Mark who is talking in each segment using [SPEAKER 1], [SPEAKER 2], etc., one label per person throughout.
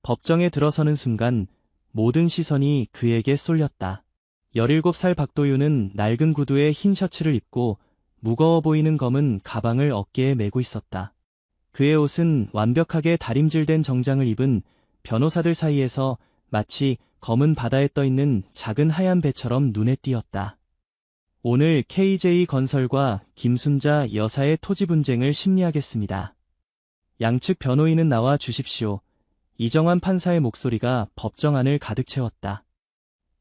[SPEAKER 1] 법정에 들어서는 순간 모든 시선이 그에게 쏠렸다. 17살 박도윤은 낡은 구두에 흰 셔츠를 입고 무거워 보이는 검은 가방을 어깨에 메고 있었다. 그의 옷은 완벽하게 다림질된 정장을 입은 변호사들 사이에서 마치 검은 바다에 떠있는 작은 하얀 배처럼 눈에 띄었다. 오늘 KJ건설과 김순자 여사의 토지 분쟁을 심리하겠습니다. 양측 변호인은 나와 주십시오. 이정환 판사의 목소리가 법정 안을 가득 채웠다.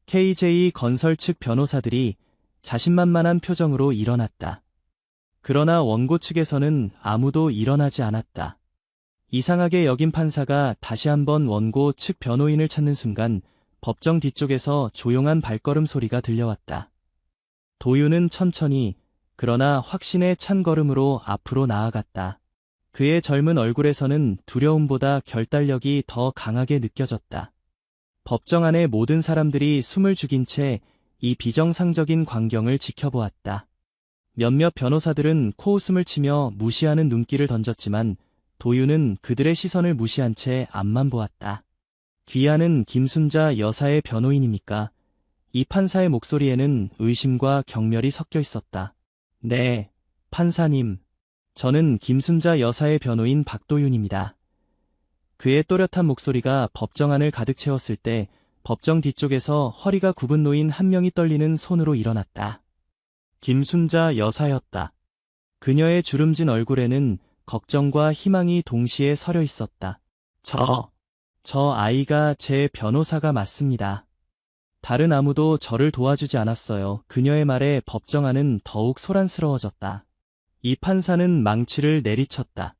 [SPEAKER 1] KJ건설 측 변호사들이 자신만만한 표정으로 일어났다. 그러나 원고 측에서는 아무도 일어나지 않았다. 이상하게 여긴 판사가 다시 한번 원고 측 변호인을 찾는 순간 법정 뒤쪽에서 조용한 발걸음 소리가 들려왔다. 도윤은 천천히 그러나 확신에 찬 걸음으로 앞으로 나아갔다. 그의 젊은 얼굴에서는 두려움보다 결단력이 더 강하게 느껴졌다. 법정 안의 모든 사람들이 숨을 죽인 채 이 비정상적인 광경을 지켜보았다. 몇몇 변호사들은 코웃음을 치며 무시하는 눈길을 던졌지만 도윤은 그들의 시선을 무시한 채 앞만 보았다. 귀하는 김순자 여사의 변호인입니까? 이 판사의 목소리에는 의심과 경멸이 섞여 있었다. 네, 판사님. 저는 김순자 여사의 변호인 박도윤입니다. 그의 또렷한 목소리가 법정 안을 가득 채웠을 때 법정 뒤쪽에서 허리가 굽은 노인 한 명이 떨리는 손으로 일어났다. 김순자 여사였다. 그녀의 주름진 얼굴에는 걱정과 희망이 동시에 서려 있었다. 저 아이가 제 변호사가 맞습니다. 다른 아무도 저를 도와주지 않았어요. 그녀의 말에 법정 안은 더욱 소란스러워졌다. 이 판사는 망치를 내리쳤다.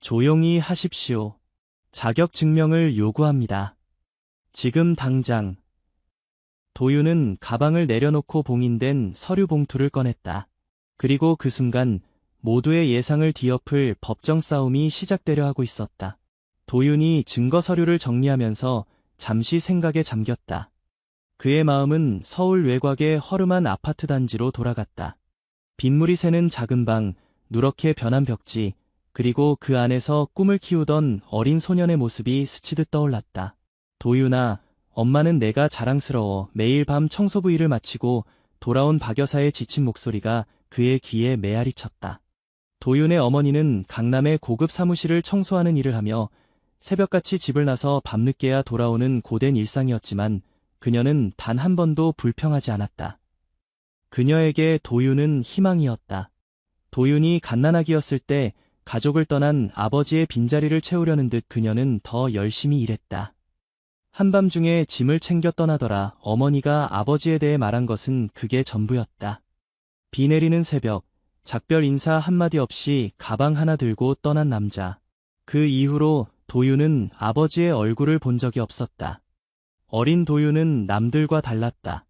[SPEAKER 1] 조용히 하십시오. 자격 증명을 요구합니다. 지금 당장. 도윤은 가방을 내려놓고 봉인된 서류 봉투를 꺼냈다. 그리고 그 순간 모두의 예상을 뒤엎을 법정 싸움이 시작되려 하고 있었다. 도윤이 증거 서류를 정리하면서 잠시 생각에 잠겼다. 그의 마음은 서울 외곽의 허름한 아파트 단지로 돌아갔다. 빗물이 새는 작은 방, 누렇게 변한 벽지, 그리고 그 안에서 꿈을 키우던 어린 소년의 모습이 스치듯 떠올랐다. 도윤아, 엄마는 내가 자랑스러워. 매일 밤 청소부 일을 마치고 돌아온 박 여사의 지친 목소리가 그의 귀에 메아리 쳤다. 도윤의 어머니는 강남의 고급 사무실을 청소하는 일을 하며 새벽같이 집을 나서 밤늦게야 돌아오는 고된 일상이었지만 그녀는 단 한 번도 불평하지 않았다. 그녀에게 도윤은 희망이었다. 도윤이 갓난아기였을 때 가족을 떠난 아버지의 빈자리를 채우려는 듯 그녀는 더 열심히 일했다. 한밤중에 짐을 챙겨 떠나더라. 어머니가 아버지에 대해 말한 것은 그게 전부였다. 비 내리는 새벽, 작별 인사 한마디 없이 가방 하나 들고 떠난 남자. 그 이후로 도윤은 아버지의 얼굴을 본 적이 없었다. 어린 도윤은 남들과 달랐다.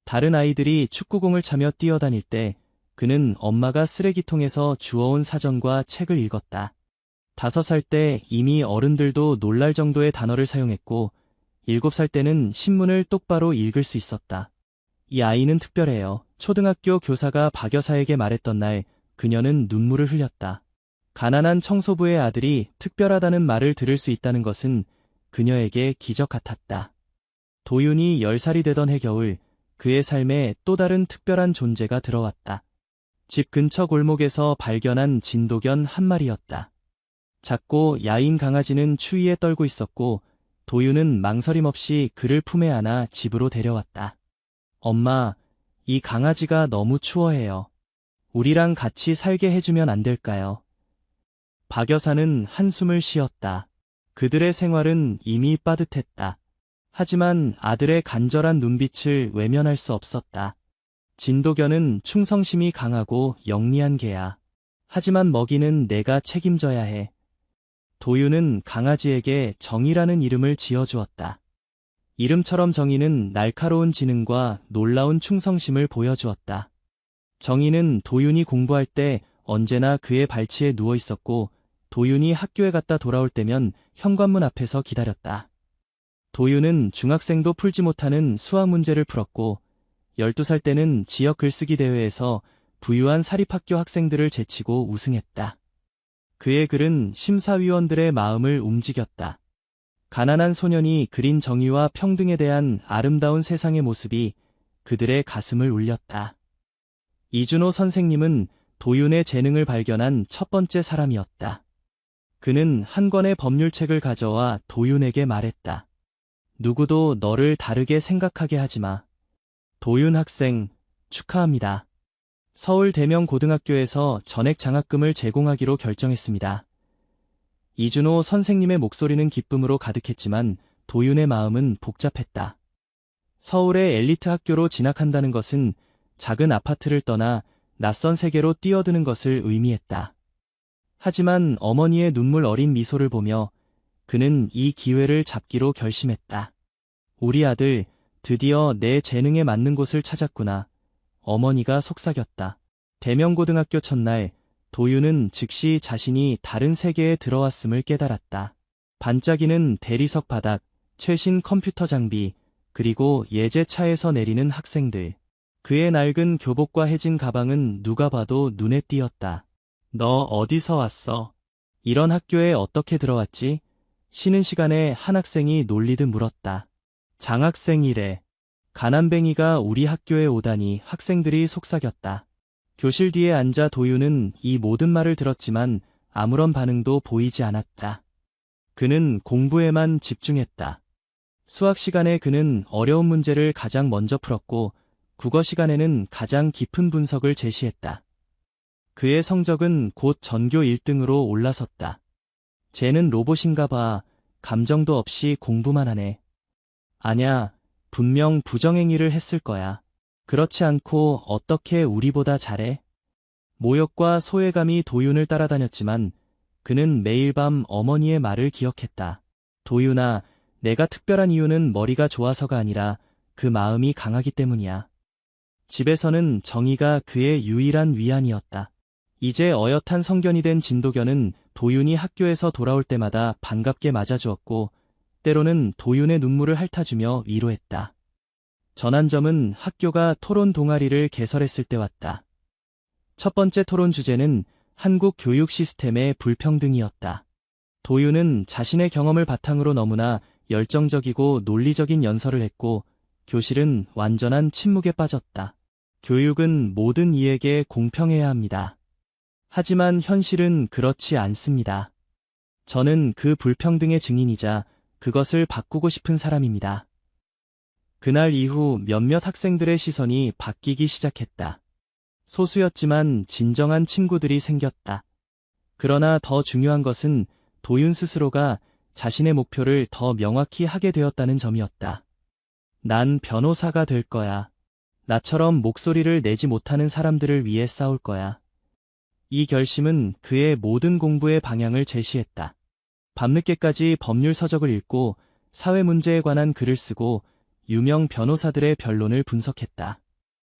[SPEAKER 1] 다른 아이들이 축구공을 차며 뛰어다닐 때 그는 엄마가 쓰레기통에서 주워온 사전과 책을 읽었다. 5살 때 이미 어른들도 놀랄 정도의 단어를 사용했고 7살 때는 신문을 똑바로 읽을 수 있었다. 이 아이는 특별해요. 초등학교 교사가 박 여사에게 말했던 날 그녀는 눈물을 흘렸다. 가난한 청소부의 아들이 특별하다는 말을 들을 수 있다는 것은 그녀에게 기적 같았다. 도윤이 10살이 되던 해겨울 그의 삶에 또 다른 특별한 존재가 들어왔다. 집 근처 골목에서 발견한 진도견 한 마리였다. 작고 야인 강아지는 추위에 떨고 있었고 도윤은 망설임 없이 그를 품에 안아 집으로 데려왔다. 엄마, 이 강아지가 너무 추워해요. 우리랑 같이 살게 해주면 안 될까요? 박 여사는 한숨을 쉬었다. 그들의 생활은 이미 빠듯했다. 하지만 아들의 간절한 눈빛을 외면할 수 없었다. 진도견은 충성심이 강하고 영리한 개야. 하지만 먹이는 내가 책임져야 해. 도윤은 강아지에게 정이라는 이름을 지어주었다. 이름처럼 정이는 날카로운 지능과 놀라운 충성심을 보여주었다. 정이는 도윤이 공부할 때 언제나 그의 발치에 누워 있었고 도윤이 학교에 갔다 돌아올 때면 현관문 앞에서 기다렸다. 도윤은 중학생도 풀지 못하는 수학 문제를 풀었고 12살 때는 지역 글쓰기 대회에서 부유한 사립학교 학생들을 제치고 우승했다. 그의 글은 심사위원들의 마음을 움직였다. 가난한 소년이 그린 정의와 평등에 대한 아름다운 세상의 모습이 그들의 가슴을 울렸다. 이준호 선생님은 도윤의 재능을 발견한 첫 번째 사람이었다. 그는 한 권의 법률책을 가져와 도윤에게 말했다. 누구도 너를 다르게 생각하게 하지 마. 도윤 학생, 축하합니다. 서울 대명고등학교에서 전액 장학금을 제공하기로 결정했습니다. 이준호 선생님의 목소리는 기쁨으로 가득했지만 도윤의 마음은 복잡했다. 서울의 엘리트 학교로 진학한다는 것은 작은 아파트를 떠나 낯선 세계로 뛰어드는 것을 의미했다. 하지만 어머니의 눈물 어린 미소를 보며 그는 이 기회를 잡기로 결심했다. 우리 아들, 드디어 내 재능에 맞는 곳을 찾았구나. 어머니가 속삭였다. 대명고등학교 첫날, 도윤은 즉시 자신이 다른 세계에 들어왔음을 깨달았다. 반짝이는 대리석 바닥, 최신 컴퓨터 장비, 그리고 예제차에서 내리는 학생들. 그의 낡은 교복과 해진 가방은 누가 봐도 눈에 띄었다. 너 어디서 왔어? 이런 학교에 어떻게 들어왔지? 쉬는 시간에 한 학생이 놀리듯 물었다. 장학생이래. 가난뱅이가 우리 학교에 오다니. 학생들이 속삭였다. 교실 뒤에 앉아 도윤은 이 모든 말을 들었지만 아무런 반응도 보이지 않았다. 그는 공부에만 집중했다. 수학 시간에 그는 어려운 문제를 가장 먼저 풀었고 국어 시간에는 가장 깊은 분석을 제시했다. 그의 성적은 곧 전교 1등으로 올라섰다. 쟤는 로봇인가 봐. 감정도 없이 공부만 하네. 아냐, 분명 부정행위를 했을 거야. 그렇지 않고 어떻게 우리보다 잘해? 모욕과 소외감이 도윤을 따라다녔지만 그는 매일 밤 어머니의 말을 기억했다. 도윤아, 내가 특별한 이유는 머리가 좋아서가 아니라 그 마음이 강하기 때문이야. 집에서는 정의가 그의 유일한 위안이었다. 이제 어엿한 성견이 된 진도견은 도윤이 학교에서 돌아올 때마다 반갑게 맞아주었고 때로는 도윤의 눈물을 핥아주며 위로했다. 전환점은 학교가 토론 동아리를 개설했을 때 왔다. 첫 번째 토론 주제는 한국 교육 시스템의 불평등이었다. 도윤은 자신의 경험을 바탕으로 너무나 열정적이고 논리적인 연설을 했고 교실은 완전한 침묵에 빠졌다. 교육은 모든 이에게 공평해야 합니다. 하지만 현실은 그렇지 않습니다. 저는 그 불평등의 증인이자 그것을 바꾸고 싶은 사람입니다. 그날 이후 몇몇 학생들의 시선이 바뀌기 시작했다. 소수였지만 진정한 친구들이 생겼다. 그러나 더 중요한 것은 도윤 스스로가 자신의 목표를 더 명확히 하게 되었다는 점이었다. 난 변호사가 될 거야. 나처럼 목소리를 내지 못하는 사람들을 위해 싸울 거야. 이 결심은 그의 모든 공부의 방향을 제시했다. 밤늦게까지 법률 서적을 읽고 사회 문제에 관한 글을 쓰고 유명 변호사들의 변론을 분석했다.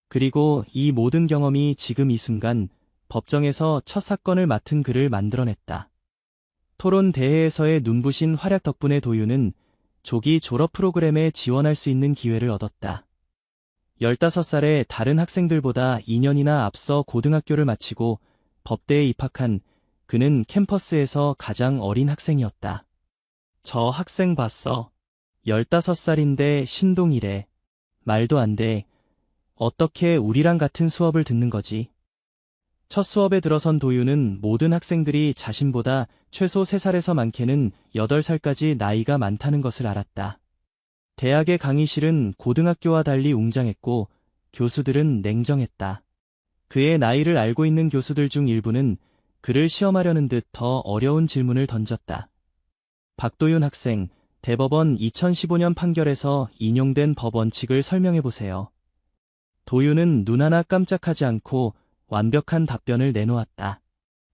[SPEAKER 1] 그리고 이 모든 경험이 지금 이 순간 법정에서 첫 사건을 맡은 그를 만들어냈다. 토론 대회에서의 눈부신 활약 덕분에 도윤은 조기 졸업 프로그램에 지원할 수 있는 기회를 얻었다. 15살에 다른 학생들보다 2년이나 앞서 고등학교를 마치고 법대에 입학한 그는 캠퍼스에서 가장 어린 학생이었다. 저 학생 봤어. 15살인데 신동이래. 말도 안 돼. 어떻게 우리랑 같은 수업을 듣는 거지? 첫 수업에 들어선 도윤은 모든 학생들이 자신보다 최소 3살에서 많게는 8살까지 나이가 많다는 것을 알았다. 대학의 강의실은 고등학교와 달리 웅장했고 교수들은 냉정했다. 그의 나이를 알고 있는 교수들 중 일부는 그를 시험하려는 듯 더 어려운 질문을 던졌다. 박도윤 학생, 대법원 2015년 판결에서 인용된 법 원칙을 설명해보세요. 도윤은 눈 하나 깜짝하지 않고 완벽한 답변을 내놓았다.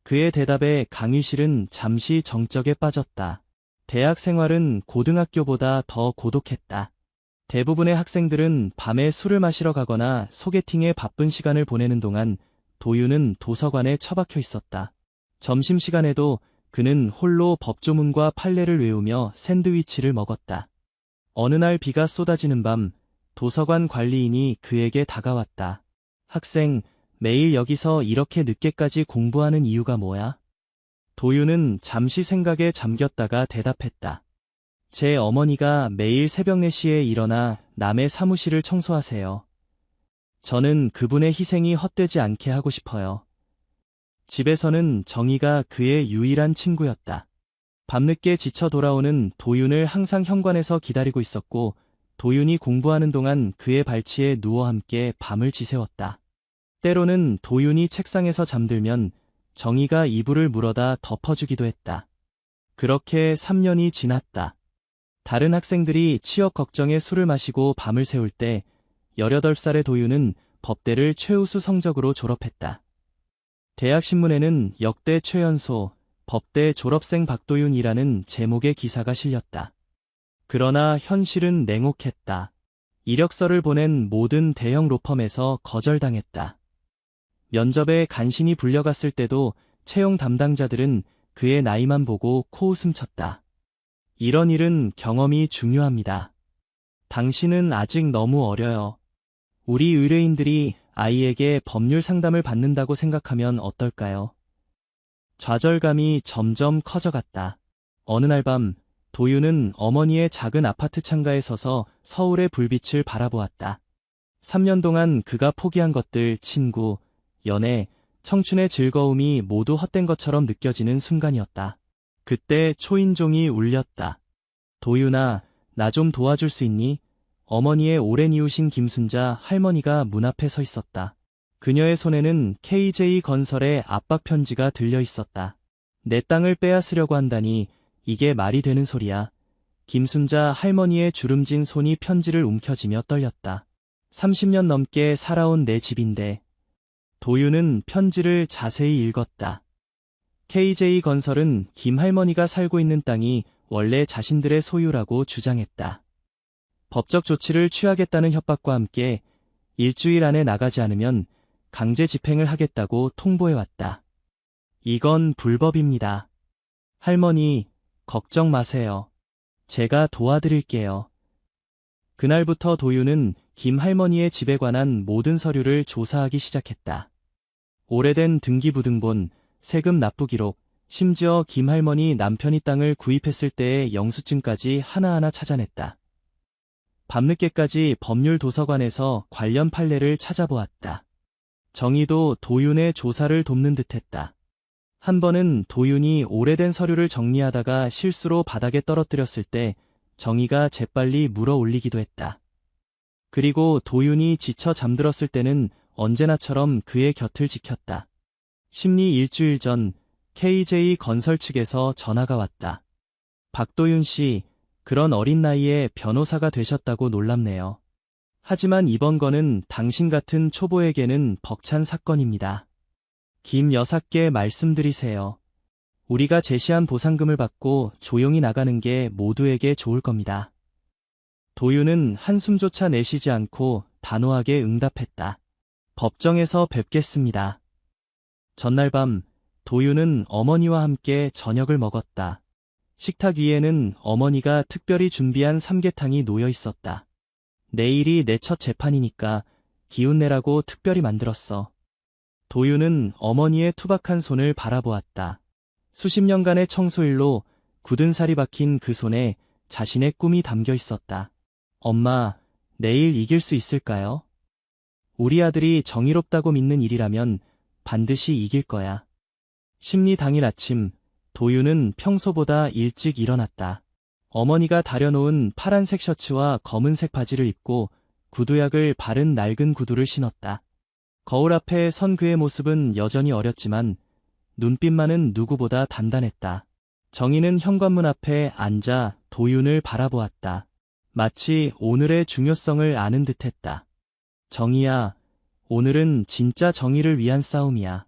[SPEAKER 1] 그의 대답에 강의실은 잠시 정적에 빠졌다. 대학 생활은 고등학교보다 더 고독했다. 대부분의 학생들은 밤에 술을 마시러 가거나 소개팅에 바쁜 시간을 보내는 동안 도윤은 도서관에 처박혀 있었다. 점심시간에도 그는 홀로 법조문과 판례를 외우며 샌드위치를 먹었다. 어느 날 비가 쏟아지는 밤, 도서관 관리인이 그에게 다가왔다. 학생, 매일 여기서 이렇게 늦게까지 공부하는 이유가 뭐야? 도윤은 잠시 생각에 잠겼다가 대답했다. 제 어머니가 매일 새벽 4시에 일어나 남의 사무실을 청소하세요. 저는 그분의 희생이 헛되지 않게 하고 싶어요. 집에서는 정희가 그의 유일한 친구였다. 밤늦게 지쳐 돌아오는 도윤을 항상 현관에서 기다리고 있었고, 도윤이 공부하는 동안 그의 발치에 누워 함께 밤을 지새웠다. 때로는 도윤이 책상에서 잠들면 정희가 이불을 물어다 덮어주기도 했다. 그렇게 3년이 지났다. 다른 학생들이 취업 걱정에 술을 마시고 밤을 새울 때 18살의 도윤은 법대를 최우수 성적으로 졸업했다. 대학신문에는 역대 최연소, 법대 졸업생 박도윤이라는 제목의 기사가 실렸다. 그러나 현실은 냉혹했다. 이력서를 보낸 모든 대형 로펌에서 거절당했다. 면접에 간신히 불려갔을 때도 채용 담당자들은 그의 나이만 보고 코웃음 쳤다. 이런 일은 경험이 중요합니다. 당신은 아직 너무 어려요. 우리 의뢰인들이 아이에게 법률 상담을 받는다고 생각하면 어떨까요? 좌절감이 점점 커져갔다. 어느 날 밤, 도윤은 어머니의 작은 아파트 창가에 서서 서울의 불빛을 바라보았다. 3년 동안 그가 포기한 것들, 친구, 연애, 청춘의 즐거움이 모두 헛된 것처럼 느껴지는 순간이었다. 그때 초인종이 울렸다. 도윤아, 나 좀 도와줄 수 있니? 어머니의 오랜 이웃인 김순자 할머니가 문 앞에 서 있었다. 그녀의 손에는 KJ건설의 압박 편지가 들려 있었다. 내 땅을 빼앗으려고 한다니 이게 말이 되는 소리야. 김순자 할머니의 주름진 손이 편지를 움켜쥐며 떨렸다. 30년 넘게 살아온 내 집인데. 도윤은 편지를 자세히 읽었다. KJ건설은 김 할머니가 살고 있는 땅이 원래 자신들의 소유라고 주장했다. 법적 조치를 취하겠다는 협박과 함께 일주일 안에 나가지 않으면 강제 집행을 하겠다고 통보해왔다. 이건 불법입니다. 할머니, 걱정 마세요. 제가 도와드릴게요. 그날부터 도윤은 김 할머니의 집에 관한 모든 서류를 조사하기 시작했다. 오래된 등기부등본, 세금 납부 기록, 심지어 김 할머니 남편이 땅을 구입했을 때의 영수증까지 하나하나 찾아냈다. 밤늦게까지 법률 도서관에서 관련 판례를 찾아보았다. 정희도 도윤의 조사를 돕는 듯했다. 한 번은 도윤이 오래된 서류를 정리하다가 실수로 바닥에 떨어뜨렸을 때 정희가 재빨리 물어 올리기도 했다. 그리고 도윤이 지쳐 잠들었을 때는 언제나처럼 그의 곁을 지켰다. 심리 일주일 전 KJ건설 측에서 전화가 왔다. 박도윤 씨, 그런 어린 나이에 변호사가 되셨다고 놀랍네요. 하지만 이번 건은 당신 같은 초보에게는 벅찬 사건입니다. 김 여사께 말씀드리세요. 우리가 제시한 보상금을 받고 조용히 나가는 게 모두에게 좋을 겁니다. 도윤은 한숨조차 내쉬지 않고 단호하게 응답했다. 법정에서 뵙겠습니다. 전날 밤, 도윤은 어머니와 함께 저녁을 먹었다. 식탁 위에는 어머니가 특별히 준비한 삼계탕이 놓여 있었다. 내일이 내 첫 재판이니까 기운 내라고 특별히 만들었어. 도윤은 어머니의 투박한 손을 바라보았다. 수십 년간의 청소일로 굳은 살이 박힌 그 손에 자신의 꿈이 담겨 있었다. 엄마, 내일 이길 수 있을까요? 우리 아들이 정의롭다고 믿는 일이라면 반드시 이길 거야. 심리 당일 아침, 도윤은 평소보다 일찍 일어났다. 어머니가 다려놓은 파란색 셔츠와 검은색 바지를 입고 구두약을 바른 낡은 구두를 신었다. 거울 앞에 선 그의 모습은 여전히 어렸지만 눈빛만은 누구보다 단단했다. 정희는 현관문 앞에 앉아 도윤을 바라보았다. 마치 오늘의 중요성을 아는 듯했다. 정희야, 오늘은 진짜 정의를 위한 싸움이야.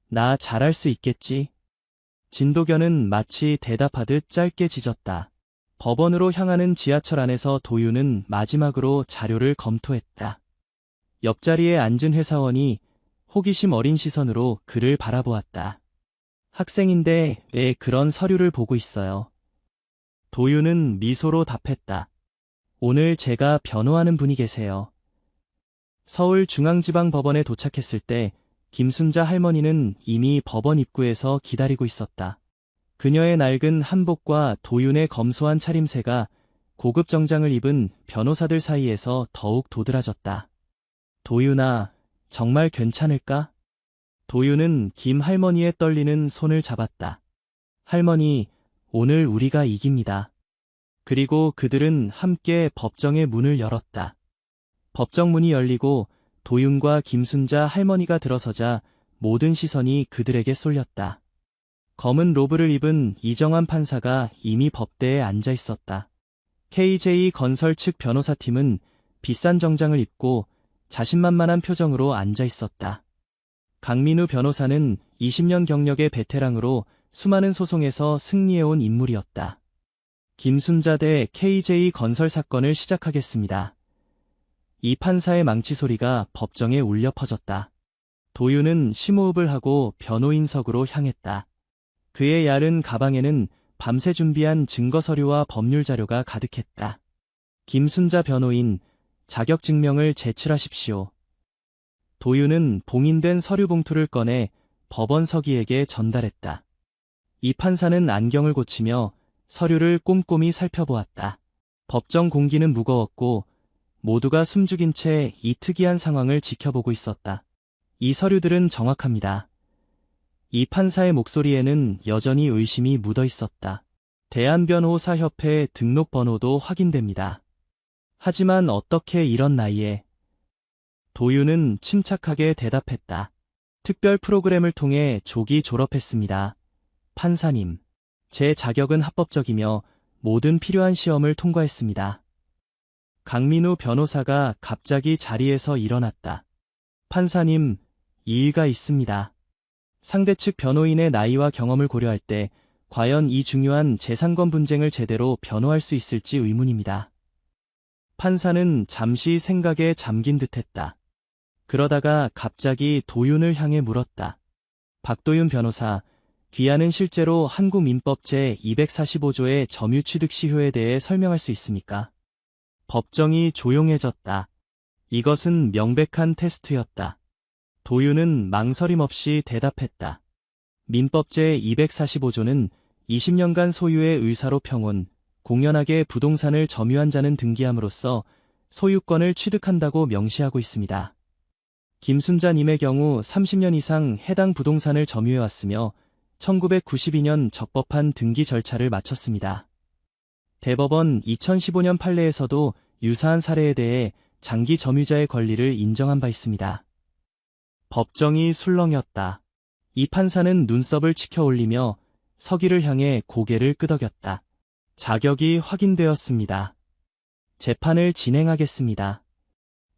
[SPEAKER 1] 나 잘할 수 있겠지? 진도견은 마치 대답하듯 짧게 짖었다. 법원으로 향하는 지하철 안에서 도윤은 마지막으로 자료를 검토했다. 옆자리에 앉은 회사원이 호기심 어린 시선으로 그를 바라보았다. 학생인데 왜 그런 서류를 보고 있어요? 도윤은 미소로 답했다. 오늘 제가 변호하는 분이 계세요. 서울중앙지방법원에 도착했을 때 김순자 할머니는 이미 법원 입구에서 기다리고 있었다. 그녀의 낡은 한복과 도윤의 검소한 차림새가 고급 정장을 입은 변호사들 사이에서 더욱 도드라졌다. 도윤아, 정말 괜찮을까? 도윤은 김 할머니의 떨리는 손을 잡았다. 할머니, 오늘 우리가 이깁니다. 그리고 그들은 함께 법정의 문을 열었다. 법정 문이 열리고 도윤과 김순자 할머니가 들어서자 모든 시선이 그들에게 쏠렸다. 검은 로브를 입은 이정환 판사가 이미 법대에 앉아 있었다. KJ 건설 측 변호사팀은 비싼 정장을 입고 자신만만한 표정으로 앉아 있었다. 강민우 변호사는 20년 경력의 베테랑으로 수많은 소송에서 승리해온 인물이었다. 김순자 대 KJ 건설 사건을 시작하겠습니다. 이 판사의 망치 소리가 법정에 울려 퍼졌다. 도윤은 심호흡을 하고 변호인석으로 향했다. 그의 얇은 가방에는 밤새 준비한 증거 서류와 법률 자료가 가득했다. 김순자 변호인, 자격증명을 제출하십시오. 도윤은 봉인된 서류 봉투를 꺼내 법원 서기에게 전달했다. 이 판사는 안경을 고치며 서류를 꼼꼼히 살펴보았다. 법정 공기는 무거웠고 모두가 숨죽인 채 이 특이한 상황을 지켜보고 있었다. 이 서류들은 정확합니다. 이 판사의 목소리에는 여전히 의심이 묻어 있었다. 대한변호사협회 등록번호도 확인됩니다. 하지만 어떻게 이런 나이에? 도윤은 침착하게 대답했다. 특별 프로그램을 통해 조기 졸업했습니다. 판사님, 제 자격은 합법적이며 모든 필요한 시험을 통과했습니다. 강민우 변호사가 갑자기 자리에서 일어났다. 판사님, 이의가 있습니다. 상대 측 변호인의 나이와 경험을 고려할 때 과연 이 중요한 재산권 분쟁을 제대로 변호할 수 있을지 의문입니다. 판사는 잠시 생각에 잠긴 듯했다. 그러다가 갑자기 도윤을 향해 물었다. 박도윤 변호사, 귀하는 실제로 한국민법 제245조의 점유취득 시효에 대해 설명할 수 있습니까? 법정이 조용해졌다. 이것은 명백한 테스트였다. 도윤은 망설임 없이 대답했다. 민법 제245조는 20년간 소유의 의사로 평온, 공연하게 부동산을 점유한 자는 등기함으로써 소유권을 취득한다고 명시하고 있습니다. 김순자님의 경우 30년 이상 해당 부동산을 점유해왔으며 1992년 적법한 등기 절차를 마쳤습니다. 대법원 2015년 판례에서도 유사한 사례에 대해 장기 점유자의 권리를 인정한 바 있습니다. 법정이 술렁였다. 이 판사는 눈썹을 치켜 올리며 서기를 향해 고개를 끄덕였다. 자격이 확인되었습니다. 재판을 진행하겠습니다.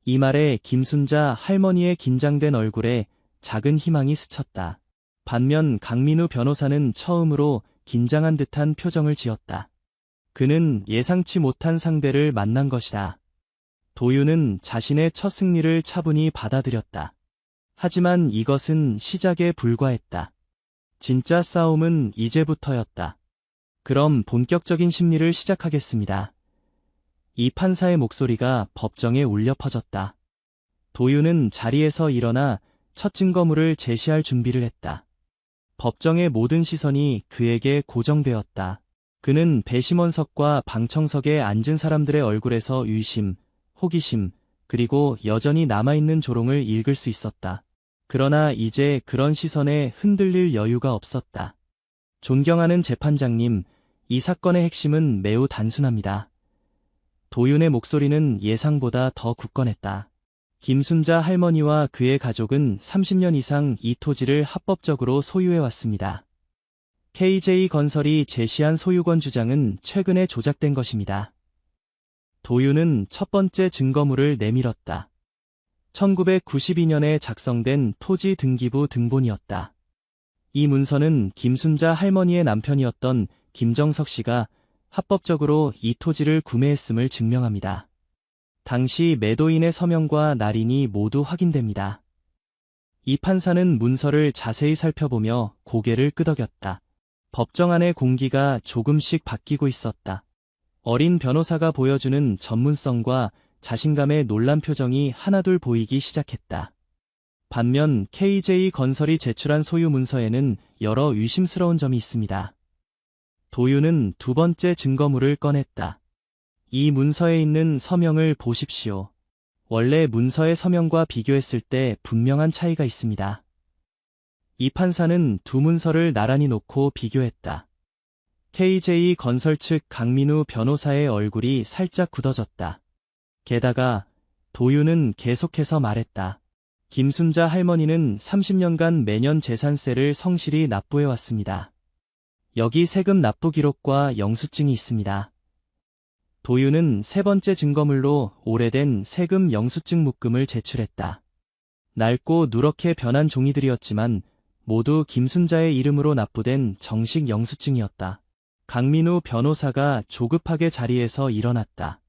[SPEAKER 1] 이 말에 김순자 할머니의 긴장된 얼굴에 작은 희망이 스쳤다. 반면 강민우 변호사는 처음으로 긴장한 듯한 표정을 지었다. 그는 예상치 못한 상대를 만난 것이다. 도윤은 자신의 첫 승리를 차분히 받아들였다. 하지만 이것은 시작에 불과했다. 진짜 싸움은 이제부터였다. 그럼 본격적인 심리를 시작하겠습니다. 이 판사의 목소리가 법정에 울려 퍼졌다. 도윤은 자리에서 일어나 첫 증거물을 제시할 준비를 했다. 법정의 모든 시선이 그에게 고정되었다. 그는 배심원석과 방청석에 앉은 사람들의 얼굴에서 의심, 호기심, 그리고 여전히 남아있는 조롱을 읽을 수 있었다. 그러나 이제 그런 시선에 흔들릴 여유가 없었다. 존경하는 재판장님, 이 사건의 핵심은 매우 단순합니다. 도윤의 목소리는 예상보다 더 굳건했다. 김순자 할머니와 그의 가족은 30년 이상 이 토지를 합법적으로 소유해왔습니다. KJ건설이 제시한 소유권 주장은 최근에 조작된 것입니다. 도윤은 첫 번째 증거물을 내밀었다. 1992년에 작성된 토지 등기부 등본이었다. 이 문서는 김순자 할머니의 남편이었던 김정석 씨가 합법적으로 이 토지를 구매했음을 증명합니다. 당시 매도인의 서명과 날인이 모두 확인됩니다. 이 판사는 문서를 자세히 살펴보며 고개를 끄덕였다. 법정 안의 공기가 조금씩 바뀌고 있었다. 어린 변호사가 보여주는 전문성과 자신감의 놀란 표정이 하나둘 보이기 시작했다. 반면 KJ건설이 제출한 소유 문서에는 여러 의심스러운 점이 있습니다. 도윤은 두 번째 증거물을 꺼냈다. 이 문서에 있는 서명을 보십시오. 원래 문서의 서명과 비교했을 때 분명한 차이가 있습니다. 이 판사는 두 문서를 나란히 놓고 비교했다. KJ 건설 측 강민우 변호사의 얼굴이 살짝 굳어졌다. 게다가 도윤은 계속해서 말했다. 김순자 할머니는 30년간 매년 재산세를 성실히 납부해왔습니다. 여기 세금 납부 기록과 영수증이 있습니다. 도윤은 세 번째 증거물로 오래된 세금 영수증 묶음을 제출했다. 낡고 누렇게 변한 종이들이었지만 모두 김순자의 이름으로 납부된 정식 영수증이었다. 강민우 변호사가 조급하게 자리에서 일어났다.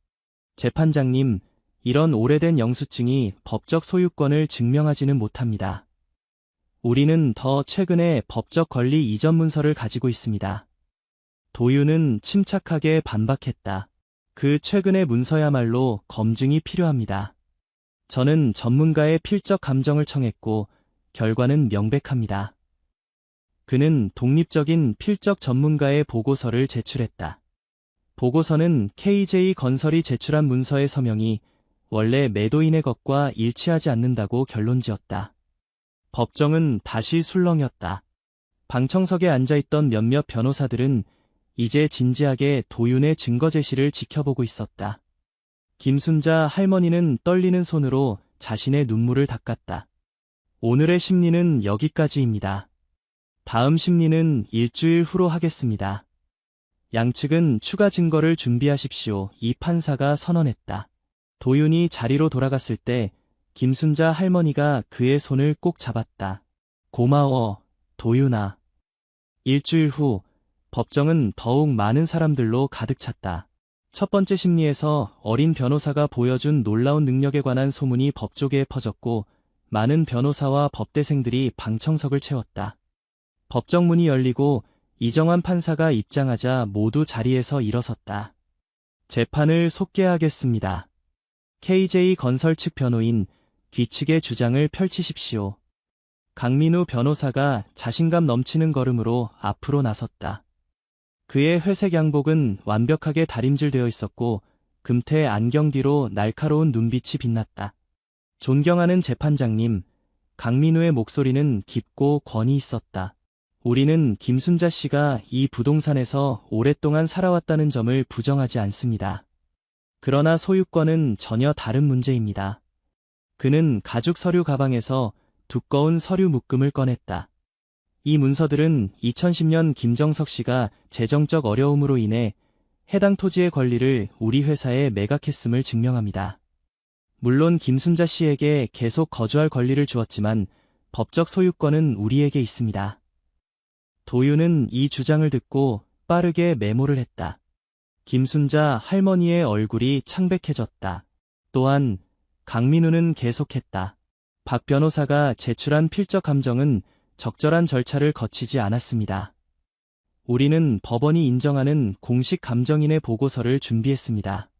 [SPEAKER 1] 재판장님, 이런 오래된 영수증이 법적 소유권을 증명하지는 못합니다. 우리는 더 최근에 법적 권리 이전 문서를 가지고 있습니다. 도윤은 침착하게 반박했다. 그 최근의 문서야말로 검증이 필요합니다. 저는 전문가의 필적 감정을 청했고 결과는 명백합니다. 그는 독립적인 필적 전문가의 보고서를 제출했다. 보고서는 KJ 건설이 제출한 문서의 서명이 원래 매도인의 것과 일치하지 않는다고 결론지었다. 법정은 다시 술렁였다. 방청석에 앉아있던 몇몇 변호사들은 이제 진지하게 도윤의 증거 제시를 지켜보고 있었다. 김순자 할머니는 떨리는 손으로 자신의 눈물을 닦았다. 오늘의 심리는 여기까지입니다. 다음 심리는 일주일 후로 하겠습니다. 양측은 추가 증거를 준비하십시오. 이 판사가 선언했다. 도윤이 자리로 돌아갔을 때 김순자 할머니가 그의 손을 꼭 잡았다. 고마워, 도윤아. 일주일 후 법정은 더욱 많은 사람들로 가득 찼다. 첫 번째 심리에서 어린 변호사가 보여준 놀라운 능력에 관한 소문이 법조계에 퍼졌고 많은 변호사와 법대생들이 방청석을 채웠다. 법정문이 열리고 이정환 판사가 입장하자 모두 자리에서 일어섰다. 재판을 속개하겠습니다. KJ 건설 측 변호인, 뒤측의 주장을 펼치십시오. 강민우 변호사가 자신감 넘치는 걸음으로 앞으로 나섰다. 그의 회색 양복은 완벽하게 다림질되어 있었고 금태 안경 뒤로 날카로운 눈빛이 빛났다. 존경하는 재판장님, 강민우의 목소리는 깊고 권위 있었다. 우리는 김순자 씨가 이 부동산에서 오랫동안 살아왔다는 점을 부정하지 않습니다. 그러나 소유권은 전혀 다른 문제입니다. 그는 가죽 서류 가방에서 두꺼운 서류 묶음을 꺼냈다. 이 문서들은 2010년 김정석 씨가 재정적 어려움으로 인해 해당 토지의 권리를 우리 회사에 매각했음을 증명합니다. 물론 김순자 씨에게 계속 거주할 권리를 주었지만 법적 소유권은 우리에게 있습니다. 도윤은 이 주장을 듣고 빠르게 메모를 했다. 김순자 할머니의 얼굴이 창백해졌다. 또한 강민우는 계속했다. 박 변호사가 제출한 필적 감정은 적절한 절차를 거치지 않았습니다. 우리는 법원이 인정하는 공식 감정인의 보고서를 준비했습니다.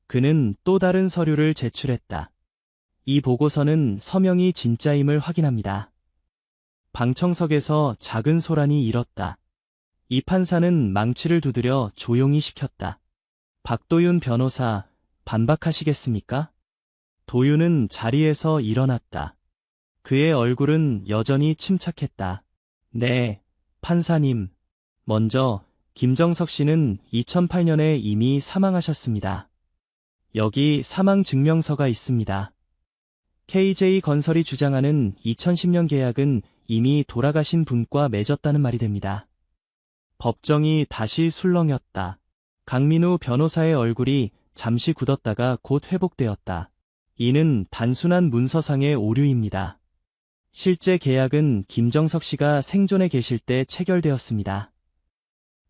[SPEAKER 1] 그는 또 다른 서류를 제출했다. 이 보고서는 서명이 진짜임을 확인합니다. 방청석에서 작은 소란이 일었다. 이 판사는 망치를 두드려 조용히 시켰다. 박도윤 변호사, 반박하시겠습니까? 도윤은 자리에서 일어났다. 그의 얼굴은 여전히 침착했다. 네, 판사님. 먼저 김정석 씨는 2008년에 이미 사망하셨습니다. 여기 사망 증명서가 있습니다. KJ 건설이 주장하는 2010년 계약은 이미 돌아가신 분과 맺었다는 말이 됩니다. 법정이 다시 술렁였다. 강민우 변호사의 얼굴이 잠시 굳었다가 곧 회복되었다. 이는 단순한 문서상의 오류입니다. 실제 계약은 김정석 씨가 생존해 계실 때 체결되었습니다.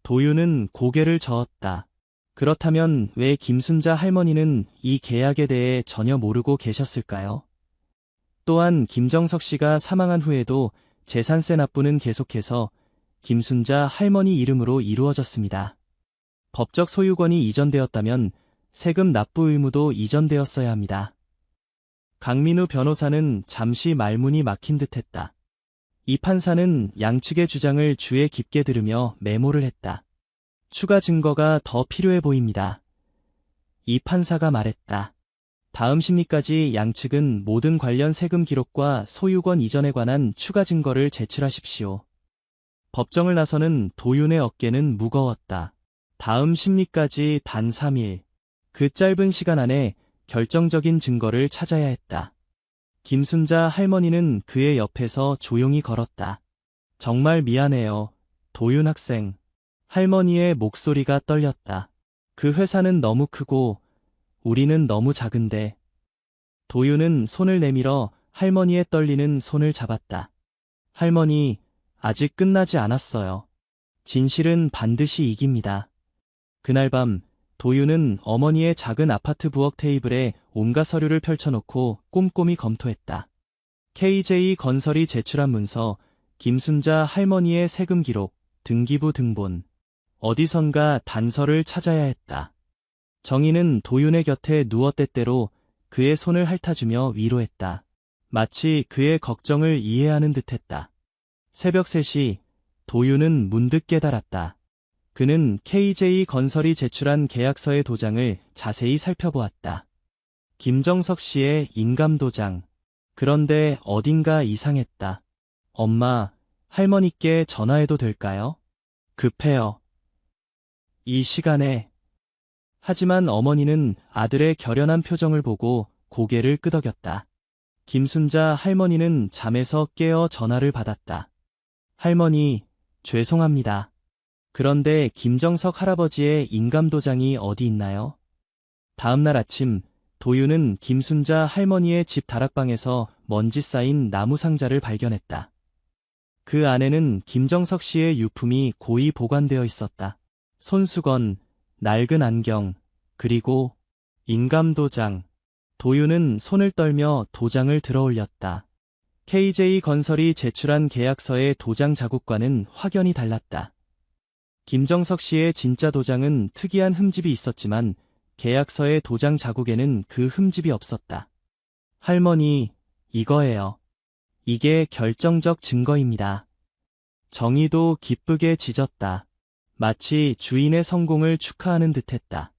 [SPEAKER 1] 도윤은 고개를 저었다. 그렇다면 왜 김순자 할머니는 이 계약에 대해 전혀 모르고 계셨을까요? 또한 김정석 씨가 사망한 후에도 재산세 납부는 계속해서 김순자 할머니 이름으로 이루어졌습니다. 법적 소유권이 이전되었다면 세금 납부 의무도 이전되었어야 합니다. 강민우 변호사는 잠시 말문이 막힌 듯했다. 이 판사는 양측의 주장을 주의 깊게 들으며 메모를 했다. 추가 증거가 더 필요해 보입니다. 이 판사가 말했다. 다음 심리까지 양측은 모든 관련 세금 기록과 소유권 이전에 관한 추가 증거를 제출하십시오. 법정을 나서는 도윤의 어깨는 무거웠다. 다음 심리까지 단 3일. 그 짧은 시간 안에 결정적인 증거를 찾아야 했다. 김순자 할머니는 그의 옆에서 조용히 걸었다. 정말 미안해요, 도윤 학생. 할머니의 목소리가 떨렸다. 그 회사는 너무 크고 우리는 너무 작은데. 도윤은 손을 내밀어 할머니의 떨리는 손을 잡았다. 할머니, 아직 끝나지 않았어요. 진실은 반드시 이깁니다. 그날 밤 도윤은 어머니의 작은 아파트 부엌 테이블에 온갖 서류를 펼쳐놓고 꼼꼼히 검토했다. KJ 건설이 제출한 문서, 김순자 할머니의 세금 기록, 등기부 등본. 어디선가 단서를 찾아야 했다. 정희는 도윤의 곁에 누워 때때로 그의 손을 핥아주며 위로했다. 마치 그의 걱정을 이해하는 듯했다. 새벽 3시, 도윤은 문득 깨달았다. 그는 KJ 건설이 제출한 계약서의 도장을 자세히 살펴보았다. 김정석 씨의 인감도장. 그런데 어딘가 이상했다. 엄마, 할머니께 전화해도 될까요? 급해요. 이 시간에. 하지만 어머니는 아들의 결연한 표정을 보고 고개를 끄덕였다. 김순자 할머니는 잠에서 깨어 전화를 받았다. 할머니, 죄송합니다. 그런데 김정석 할아버지의 인감도장이 어디 있나요? 다음 날 아침, 도윤은 김순자 할머니의 집 다락방에서 먼지 쌓인 나무 상자를 발견했다. 그 안에는 김정석 씨의 유품이 고이 보관되어 있었다. 손수건, 낡은 안경, 그리고 인감도장. 도윤은 손을 떨며 도장을 들어올렸다. KJ 건설이 제출한 계약서의 도장 자국과는 확연히 달랐다. 김정석 씨의 진짜 도장은 특이한 흠집이 있었지만 계약서의 도장 자국에는 그 흠집이 없었다. 할머니, 이거예요. 이게 결정적 증거입니다. 정희도 기쁘게 짖었다. 마치 주인의 성공을 축하하는 듯했다.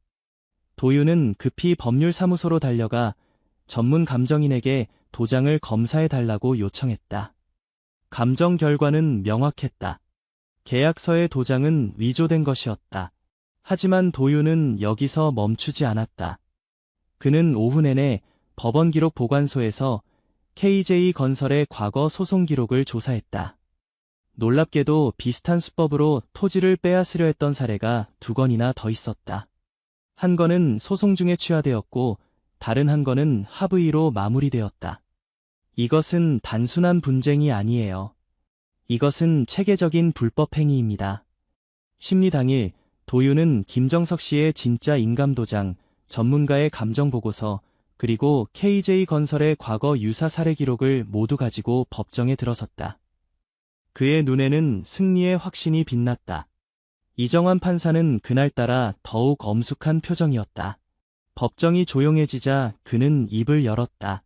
[SPEAKER 1] 도윤은 급히 법률사무소로 달려가 전문 감정인에게 도장을 검사해달라고 요청했다. 감정 결과는 명확했다. 계약서의 도장은 위조된 것이었다. 하지만 도윤은 여기서 멈추지 않았다. 그는 오후 내내 법원 기록 보관소에서 KJ 건설의 과거 소송 기록을 조사했다. 놀랍게도 비슷한 수법으로 토지를 빼앗으려 했던 사례가 2건이나 더 있었다. 한 건은 소송 중에 취하되었고 다른 한 건은 합의로 마무리되었다. 이것은 단순한 분쟁이 아니에요. 이것은 체계적인 불법 행위입니다. 심리 당일 도윤은 김정석 씨의 진짜 인감도장, 전문가의 감정보고서, 그리고 KJ 건설의 과거 유사 사례 기록을 모두 가지고 법정에 들어섰다. 그의 눈에는 승리의 확신이 빛났다. 이정환 판사는 그날따라 더욱 엄숙한 표정이었다. 법정이 조용해지자 그는 입을 열었다.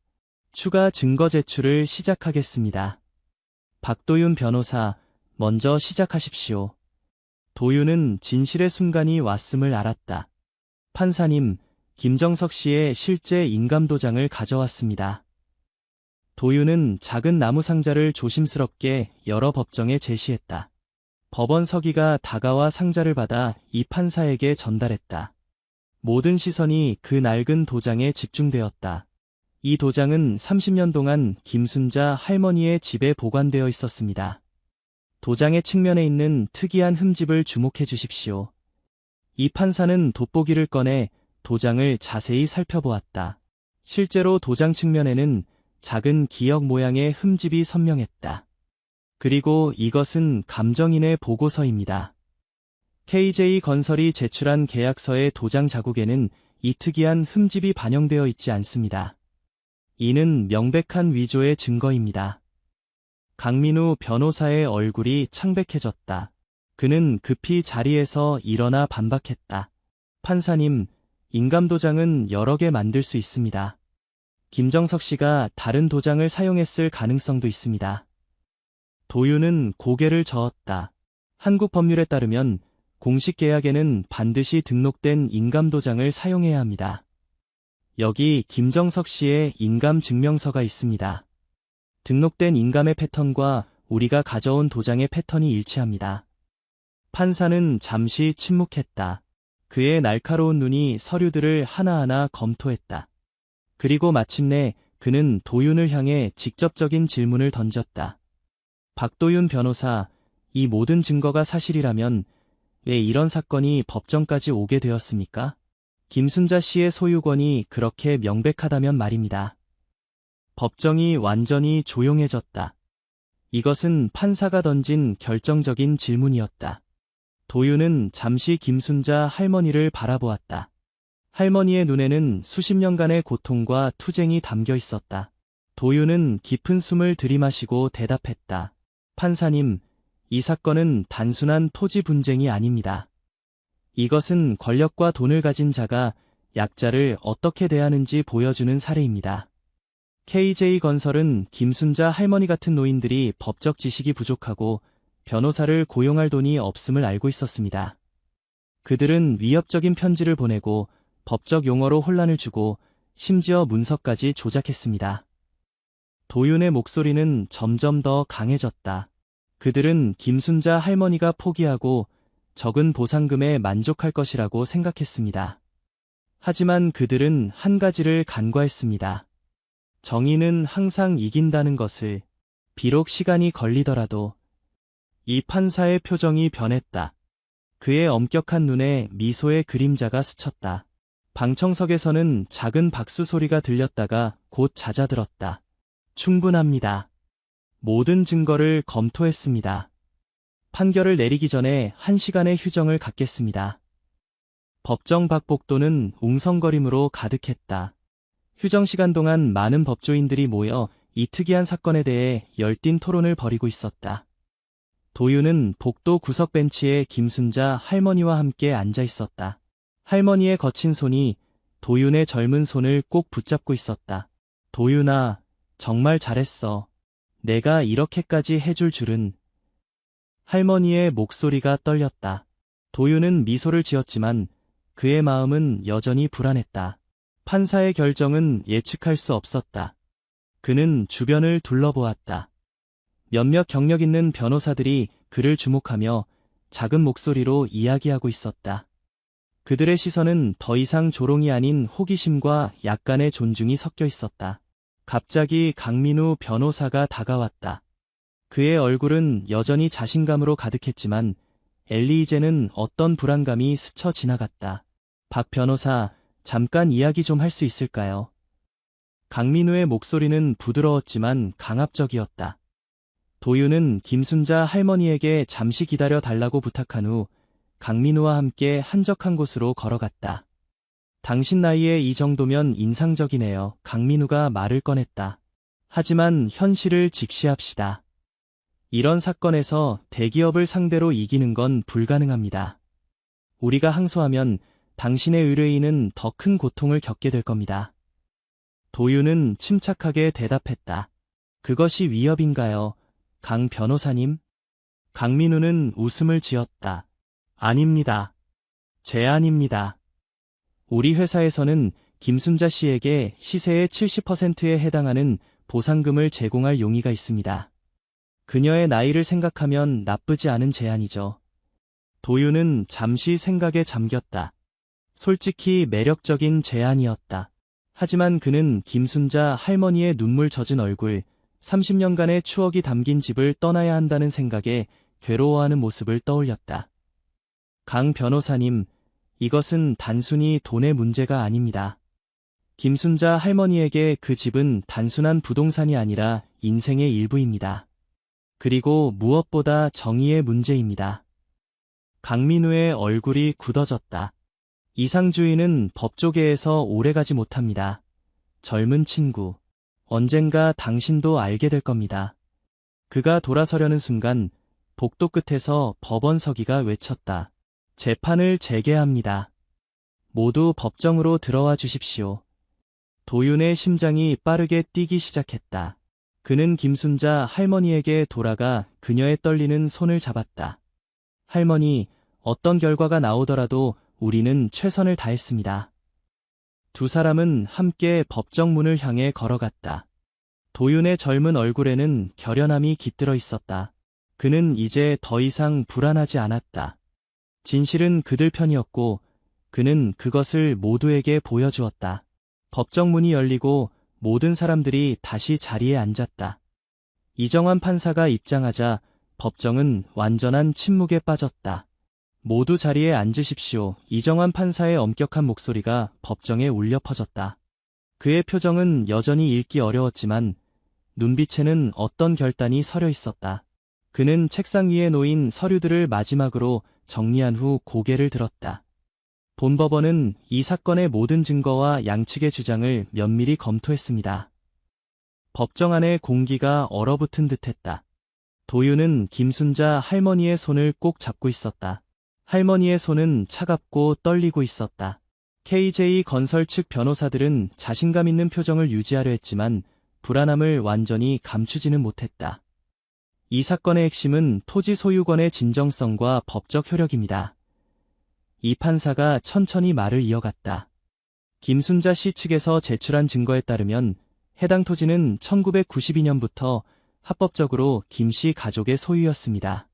[SPEAKER 1] 추가 증거 제출을 시작하겠습니다. 박도윤 변호사, 먼저 시작하십시오. 도윤은 진실의 순간이 왔음을 알았다. 판사님, 김정석 씨의 실제 인감도장을 가져왔습니다. 도윤은 작은 나무 상자를 조심스럽게 열어 법정에 제시했다. 법원 서기가 다가와 상자를 받아 이 판사에게 전달했다. 모든 시선이 그 낡은 도장에 집중되었다. 이 도장은 30년 동안 김순자 할머니의 집에 보관되어 있었습니다. 도장의 측면에 있는 특이한 흠집을 주목해 주십시오. 이 판사는 돋보기를 꺼내 도장을 자세히 살펴보았다. 실제로 도장 측면에는 작은 기역 모양의 흠집이 선명했다. 그리고 이것은 감정인의 보고서입니다. KJ 건설이 제출한 계약서의 도장 자국에는 이 특이한 흠집이 반영되어 있지 않습니다. 이는 명백한 위조의 증거입니다. 강민우 변호사의 얼굴이 창백해졌다. 그는 급히 자리에서 일어나 반박했다. 판사님, 인감도장은 여러 개 만들 수 있습니다. 김정석 씨가 다른 도장을 사용했을 가능성도 있습니다. 도윤은 고개를 저었다. 한국 법률에 따르면 공식 계약에는 반드시 등록된 인감도장을 사용해야 합니다. 여기 김정석 씨의 인감 증명서가 있습니다. 등록된 인감의 패턴과 우리가 가져온 도장의 패턴이 일치합니다. 판사는 잠시 침묵했다. 그의 날카로운 눈이 서류들을 하나하나 검토했다. 그리고 마침내 그는 도윤을 향해 직접적인 질문을 던졌다. 박도윤 변호사, 이 모든 증거가 사실이라면 왜 이런 사건이 법정까지 오게 되었습니까? 김순자 씨의 소유권이 그렇게 명백하다면 말입니다. 법정이 완전히 조용해졌다. 이것은 판사가 던진 결정적인 질문이었다. 도윤은 잠시 김순자 할머니를 바라보았다. 할머니의 눈에는 수십 년간의 고통과 투쟁이 담겨 있었다. 도윤은 깊은 숨을 들이마시고 대답했다. 판사님, 이 사건은 단순한 토지 분쟁이 아닙니다. 이것은 권력과 돈을 가진 자가 약자를 어떻게 대하는지 보여주는 사례입니다. KJ건설은 김순자 할머니 같은 노인들이 법적 지식이 부족하고 변호사를 고용할 돈이 없음을 알고 있었습니다. 그들은 위협적인 편지를 보내고 법적 용어로 혼란을 주고 심지어 문서까지 조작했습니다. 도윤의 목소리는 점점 더 강해졌다. 그들은 김순자 할머니가 포기하고 적은 보상금에 만족할 것이라고 생각했습니다. 하지만 그들은 한 가지를 간과했습니다. 정의는 항상 이긴다는 것을. 비록 시간이 걸리더라도. 이 판사의 표정이 변했다. 그의 엄격한 눈에 미소의 그림자가 스쳤다. 방청석에서는 작은 박수 소리가 들렸다가 곧 잦아들었다. 충분합니다. 모든 증거를 검토했습니다. 판결을 내리기 전에 1시간의 휴정을 갖겠습니다. 법정 밖 복도는 웅성거림으로 가득했다. 휴정 시간 동안 많은 법조인들이 모여 이 특이한 사건에 대해 열띤 토론을 벌이고 있었다. 도윤은 복도 구석 벤치에 김순자 할머니와 함께 앉아 있었다. 할머니의 거친 손이 도윤의 젊은 손을 꼭 붙잡고 있었다. 도윤아, 정말 잘했어. 내가 이렇게까지 해줄 줄은. 할머니의 목소리가 떨렸다. 도윤은 미소를 지었지만 그의 마음은 여전히 불안했다. 판사의 결정은 예측할 수 없었다. 그는 주변을 둘러보았다. 몇몇 경력 있는 변호사들이 그를 주목하며 작은 목소리로 이야기하고 있었다. 그들의 시선은 더 이상 조롱이 아닌 호기심과 약간의 존중이 섞여 있었다. 갑자기 강민우 변호사가 다가왔다. 그의 얼굴은 여전히 자신감으로 가득했지만 엘리이제는 어떤 불안감이 스쳐 지나갔다. 박 변호사, 잠깐 이야기 좀 할 수 있을까요? 강민우의 목소리는 부드러웠지만 강압적이었다. 도윤은 김순자 할머니에게 잠시 기다려 달라고 부탁한 후 강민우와 함께 한적한 곳으로 걸어갔다. 당신 나이에 이 정도면 인상적이네요. 강민우가 말을 꺼냈다. 하지만 현실을 직시합시다. 이런 사건에서 대기업을 상대로 이기는 건 불가능합니다. 우리가 항소하면 당신의 의뢰인은 더 큰 고통을 겪게 될 겁니다. 도윤은 침착하게 대답했다. 그것이 위협인가요, 강 변호사님? 강민우는 웃음을 지었다. 아닙니다. 제안입니다. 우리 회사에서는 김순자 씨에게 시세의 70%에 해당하는 보상금을 제공할 용의가 있습니다. 그녀의 나이를 생각하면 나쁘지 않은 제안이죠. 도윤은 잠시 생각에 잠겼다. 솔직히 매력적인 제안이었다. 하지만 그는 김순자 할머니의 눈물 젖은 얼굴, 30년간의 추억이 담긴 집을 떠나야 한다는 생각에 괴로워하는 모습을 떠올렸다. 강 변호사님, 이것은 단순히 돈의 문제가 아닙니다. 김순자 할머니에게 그 집은 단순한 부동산이 아니라 인생의 일부입니다. 그리고 무엇보다 정의의 문제입니다. 강민우의 얼굴이 굳어졌다. 이상주의는 법조계에서 오래가지 못합니다. 젊은 친구, 언젠가 당신도 알게 될 겁니다. 그가 돌아서려는 순간 복도 끝에서 법원 서기가 외쳤다. 재판을 재개합니다. 모두 법정으로 들어와 주십시오. 도윤의 심장이 빠르게 뛰기 시작했다. 그는 김순자 할머니에게 돌아가 그녀의 떨리는 손을 잡았다. 할머니, 어떤 결과가 나오더라도 우리는 최선을 다했습니다. 두 사람은 함께 법정 문을 향해 걸어갔다. 도윤의 젊은 얼굴에는 결연함이 깃들어 있었다. 그는 이제 더 이상 불안하지 않았다. 진실은 그들 편이었고 그는 그것을 모두에게 보여주었다. 법정 문이 열리고 모든 사람들이 다시 자리에 앉았다. 이정환 판사가 입장하자 법정은 완전한 침묵에 빠졌다. 모두 자리에 앉으십시오. 이정환 판사의 엄격한 목소리가 법정에 울려 퍼졌다. 그의 표정은 여전히 읽기 어려웠지만 눈빛에는 어떤 결단이 서려 있었다. 그는 책상 위에 놓인 서류들을 마지막으로 정리한 후 고개를 들었다. 본법원은 이 사건의 모든 증거와 양측의 주장을 면밀히 검토했습니다. 법정 안의 공기가 얼어붙은 듯했다. 도윤은 김순자 할머니의 손을 꼭 잡고 있었다. 할머니의 손은 차갑고 떨리고 있었다. KJ 건설 측 변호사들은 자신감 있는 표정을 유지하려 했지만 불안함을 완전히 감추지는 못했다. 이 사건의 핵심은 토지 소유권의 진정성과 법적 효력입니다. 이 판사가 천천히 말을 이어갔다. 김순자 씨 측에서 제출한 증거에 따르면 해당 토지는 1992년부터 합법적으로 김 씨 가족의 소유였습니다.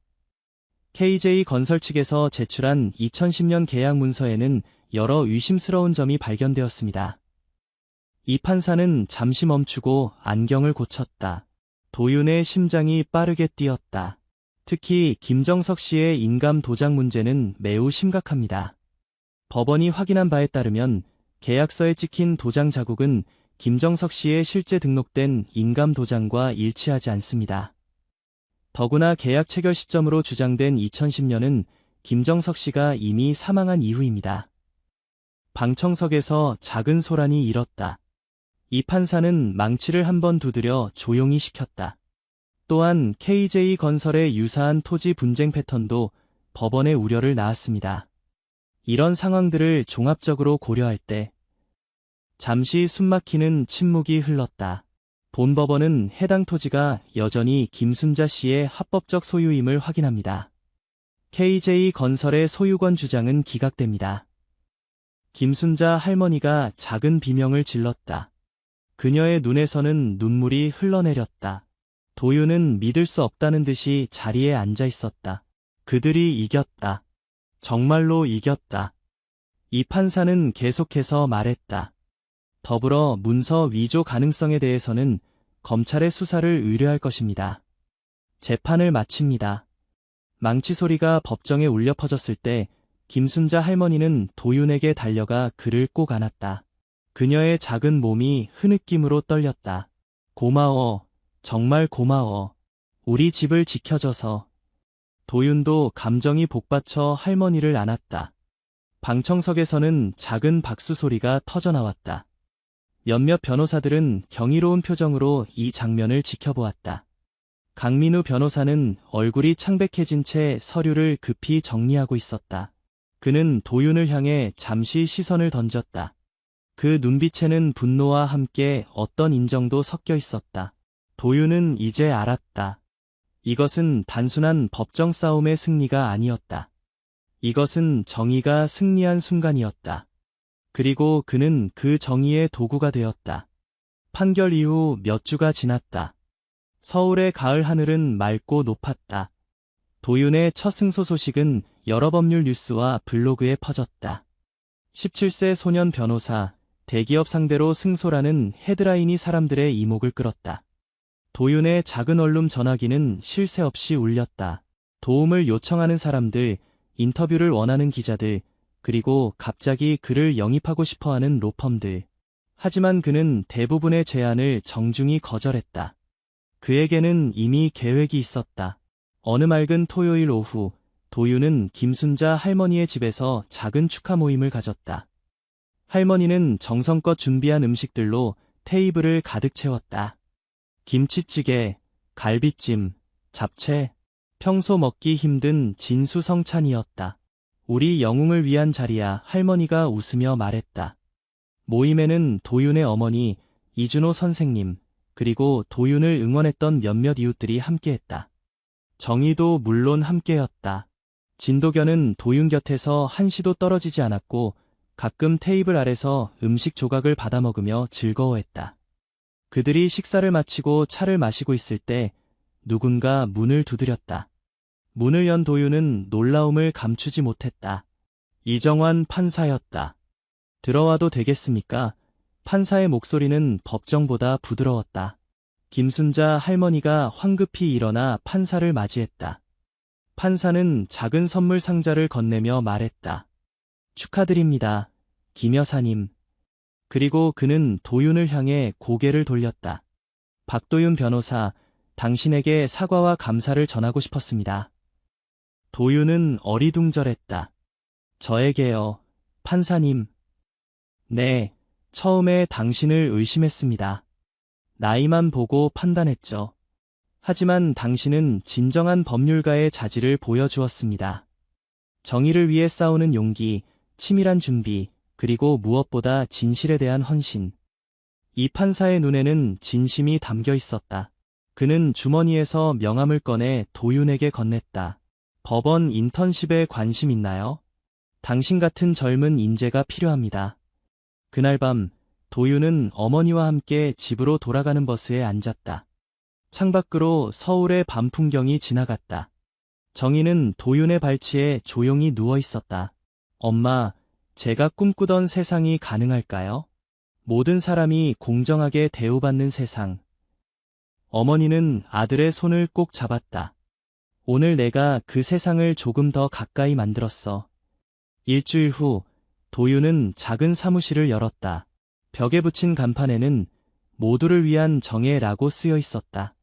[SPEAKER 1] KJ 건설 측에서 제출한 2010년 계약 문서에는 여러 의심스러운 점이 발견되었습니다. 이 판사는 잠시 멈추고 안경을 고쳤다. 도윤의 심장이 빠르게 뛰었다. 특히 김정석 씨의 인감 도장 문제는 매우 심각합니다. 법원이 확인한 바에 따르면 계약서에 찍힌 도장 자국은 김정석 씨의 실제 등록된 인감 도장과 일치하지 않습니다. 더구나 계약 체결 시점으로 주장된 2010년은 김정석 씨가 이미 사망한 이후입니다. 방청석에서 작은 소란이 일었다. 이 판사는 망치를 한번 두드려 조용히 시켰다. 또한 KJ 건설의 유사한 토지 분쟁 패턴도 법원의 우려를 낳았습니다. 이런 상황들을 종합적으로 고려할 때 잠시 숨막히는 침묵이 흘렀다. 본법원은 해당 토지가 여전히 김순자 씨의 합법적 소유임을 확인합니다. KJ 건설의 소유권 주장은 기각됩니다. 김순자 할머니가 작은 비명을 질렀다. 그녀의 눈에서는 눈물이 흘러내렸다. 도윤은 믿을 수 없다는 듯이 자리에 앉아 있었다. 그들이 이겼다. 정말로 이겼다. 이 판사는 계속해서 말했다. 더불어 문서 위조 가능성에 대해서는 검찰의 수사를 의뢰할 것입니다. 재판을 마칩니다. 망치 소리가 법정에 울려 퍼졌을 때 김순자 할머니는 도윤에게 달려가 그를 꼭 안았다. 그녀의 작은 몸이 흐느낌으로 떨렸다. 고마워. 정말 고마워. 우리 집을 지켜줘서. 도윤도 감정이 복받쳐 할머니를 안았다. 방청석에서는 작은 박수 소리가 터져나왔다. 몇몇 변호사들은 경이로운 표정으로 이 장면을 지켜보았다. 강민우 변호사는 얼굴이 창백해진 채 서류를 급히 정리하고 있었다. 그는 도윤을 향해 잠시 시선을 던졌다. 그 눈빛에는 분노와 함께 어떤 인정도 섞여 있었다. 도윤은 이제 알았다. 이것은 단순한 법정 싸움의 승리가 아니었다. 이것은 정의가 승리한 순간이었다. 그리고 그는 그 정의의 도구가 되었다. 판결 이후 몇 주가 지났다. 서울의 가을 하늘은 맑고 높았다. 도윤의 첫 승소 소식은 여러 법률 뉴스와 블로그에 퍼졌다. 17세 소년 변호사, 대기업 상대로 승소라는 헤드라인이 사람들의 이목을 끌었다. 도윤의 작은 원룸 전화기는 쉴 새 없이 울렸다. 도움을 요청하는 사람들, 인터뷰를 원하는 기자들, 그리고 갑자기 그를 영입하고 싶어하는 로펌들. 하지만 그는 대부분의 제안을 정중히 거절했다. 그에게는 이미 계획이 있었다. 어느 맑은 토요일 오후, 도윤은 김순자 할머니의 집에서 작은 축하 모임을 가졌다. 할머니는 정성껏 준비한 음식들로 테이블을 가득 채웠다. 김치찌개, 갈비찜, 잡채, 평소 먹기 힘든 진수성찬이었다. 우리 영웅을 위한 자리야, 할머니가 웃으며 말했다. 모임에는 도윤의 어머니, 이준호 선생님, 그리고 도윤을 응원했던 몇몇 이웃들이 함께했다. 정의도 물론 함께였다. 진도견은 도윤 곁에서 한시도 떨어지지 않았고 가끔 테이블 아래서 음식 조각을 받아 먹으며 즐거워했다. 그들이 식사를 마치고 차를 마시고 있을 때 누군가 문을 두드렸다. 문을 연 도윤은 놀라움을 감추지 못했다. 이정환 판사였다. 들어와도 되겠습니까? 판사의 목소리는 법정보다 부드러웠다. 김순자 할머니가 황급히 일어나 판사를 맞이했다. 판사는 작은 선물 상자를 건네며 말했다. 축하드립니다, 김 여사님. 그리고 그는 도윤을 향해 고개를 돌렸다. 박도윤 변호사, 당신에게 사과와 감사를 전하고 싶었습니다. 도윤은 어리둥절했다. 저에게요, 판사님. 네, 처음에 당신을 의심했습니다. 나이만 보고 판단했죠. 하지만 당신은 진정한 법률가의 자질을 보여주었습니다. 정의를 위해 싸우는 용기, 치밀한 준비, 그리고 무엇보다 진실에 대한 헌신. 이 판사의 눈에는 진심이 담겨 있었다. 그는 주머니에서 명함을 꺼내 도윤에게 건넸다. 법원 인턴십에 관심 있나요? 당신 같은 젊은 인재가 필요합니다. 그날 밤 도윤은 어머니와 함께 집으로 돌아가는 버스에 앉았다. 창밖으로 서울의 밤 풍경이 지나갔다. 정희는 도윤의 발치에 조용히 누워 있었다. 엄마, 제가 꿈꾸던 세상이 가능할까요? 모든 사람이 공정하게 대우받는 세상. 어머니는 아들의 손을 꼭 잡았다. 오늘 내가 그 세상을 조금 더 가까이 만들었어. 일주일 후 도윤은 작은 사무실을 열었다. 벽에 붙인 간판에는 모두를 위한 정의라고 쓰여 있었다.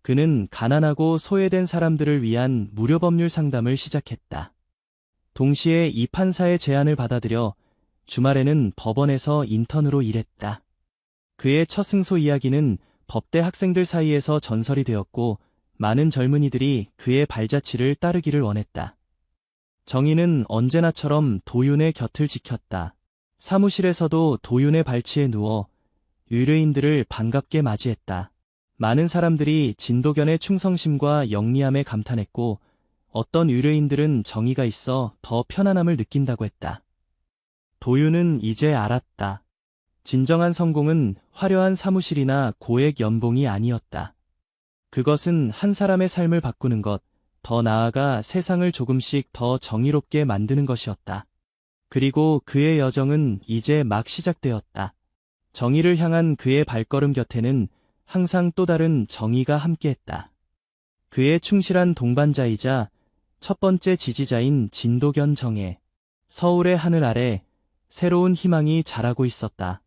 [SPEAKER 1] 그는 가난하고 소외된 사람들을 위한 무료 법률 상담을 시작했다. 동시에 이 판사의 제안을 받아들여 주말에는 법원에서 인턴으로 일했다. 그의 첫 승소 이야기는 법대 학생들 사이에서 전설이 되었고 많은 젊은이들이 그의 발자취를 따르기를 원했다. 정희는 언제나처럼 도윤의 곁을 지켰다. 사무실에서도 도윤의 발치에 누워 의뢰인들을 반갑게 맞이했다. 많은 사람들이 진도견의 충성심과 영리함에 감탄했고 어떤 의뢰인들은 정의가 있어 더 편안함을 느낀다고 했다. 도윤은 이제 알았다. 진정한 성공은 화려한 사무실이나 고액 연봉이 아니었다. 그것은 한 사람의 삶을 바꾸는 것, 더 나아가 세상을 조금씩 더 정의롭게 만드는 것이었다. 그리고 그의 여정은 이제 막 시작되었다. 정의를 향한 그의 발걸음 곁에는 항상 또 다른 정의가 함께했다. 그의 충실한 동반자이자 첫 번째 지지자인 진도견 정혜. 서울의 하늘 아래 새로운 희망이 자라고 있었다.